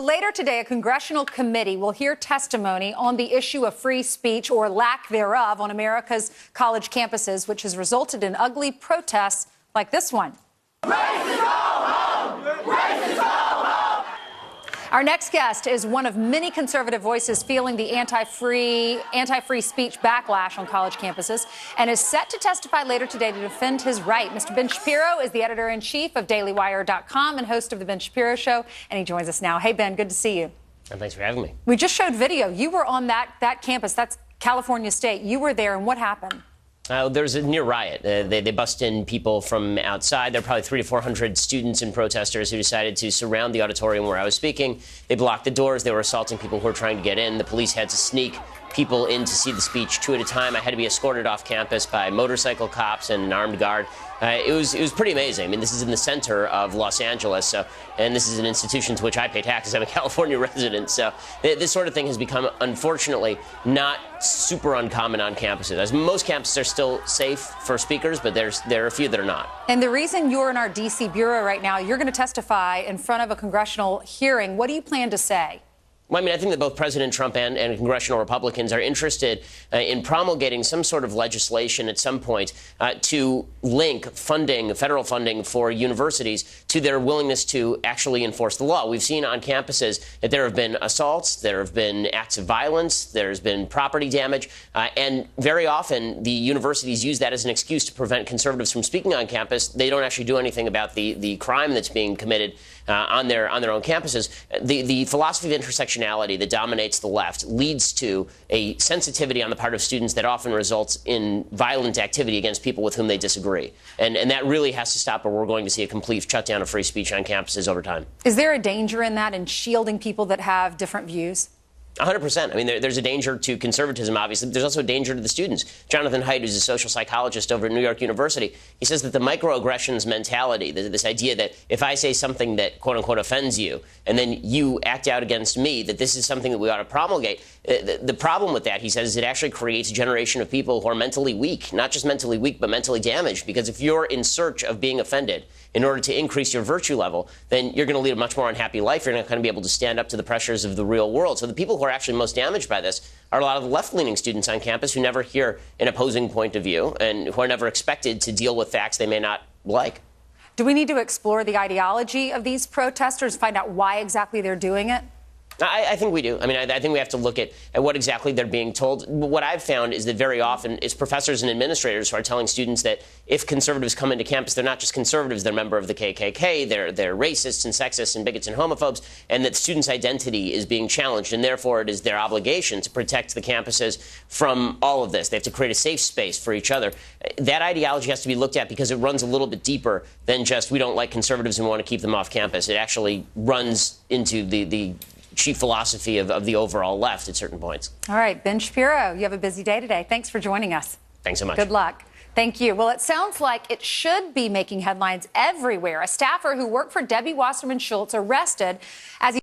Later today, a congressional committee will hear testimony on the issue of free speech or lack thereof on America's college campuses, which has resulted in ugly protests like this one. Racist go home! Racist go home! Our next guest is one of many conservative voices feeling the anti-free speech backlash on college campuses and is set to testify later today to defend his right. Mr. Ben Shapiro is the editor-in-chief of DailyWire.com and host of The Ben Shapiro Show, and he joins us now. Hey, Ben, good to see you. And thanks for having me. We just showed video. You were on that campus. That's California State. You were there, and what happened? There was a near riot. They bust in people from outside. There were probably 300 to 400 students and protesters who decided to surround the auditorium where I was speaking. They blocked the doors. They were assaulting people who were trying to get in. The police had to sneak people in to see the speech two at a time. I had to be escorted off campus by motorcycle cops and an armed guard. It was pretty amazing. I mean, this is in the center of Los Angeles, and this is an institution to which I pay taxes. I'm a California resident, so this sort of thing has become, unfortunately, not super uncommon on campuses. As most campuses are still safe for speakers, but there are a few that are not. And the reason you're in our D.C. bureau right now, you're going to testify in front of a congressional hearing. What do you plan to say? Well, I mean, I think that both President Trump and congressional Republicans are interested in promulgating some sort of legislation at some point to link federal funding for universities to their willingness to actually enforce the law. We've seen on campuses that there have been assaults, there have been acts of violence, there's been property damage, and very often the universities use that as an excuse to prevent conservatives from speaking on campus. They don't actually do anything about the crime that's being committed on their own campuses. The philosophy of intersectionality that dominates the left leads to a sensitivity on the part of students that often results in violent activity against people with whom they disagree. And that really has to stop, or we're going to see a complete shutdown of free speech on campuses over time. Is there a danger in that, in shielding people that have different views? 100%. I mean, there's a danger to conservatism, obviously. There's also a danger to the students. Jonathan Haidt, who's a social psychologist over at New York University, he says that the microaggressions mentality, this idea that if I say something that, quote unquote, offends you, and then you act out against me, that this is something that we ought to promulgate. The problem with that, he says, is it actually creates a generation of people who are mentally weak, not just mentally weak, but mentally damaged. Because if you're in search of being offended in order to increase your virtue level, then you're going to lead a much more unhappy life. You're not going to be able to stand up to the pressures of the real world. So the people who are actually most damaged by this are a lot of the left-leaning students on campus who never hear an opposing point of view and who are never expected to deal with facts they may not like. Do we need to explore the ideology of these protesters, find out why exactly they're doing it? I think we do. I mean, I think we have to look at what exactly they're being told. What I've found is that very often it's professors and administrators who are telling students that if conservatives come into campus, they're not just conservatives, they're a member of the KKK, they're racists and sexists and bigots and homophobes, and that students' identity is being challenged, and therefore it is their obligation to protect the campuses from all of this. They have to create a safe space for each other. That ideology has to be looked at because it runs a little bit deeper than just we don't like conservatives and we want to keep them off campus. It actually runs into the chief philosophy of the overall left at certain points. All right, Ben Shapiro, you have a busy day today. Thanks for joining us. Thanks so much. Good luck. Thank you. Well, it sounds like it should be making headlines everywhere. A staffer who worked for Debbie Wasserman Schultz arrested as he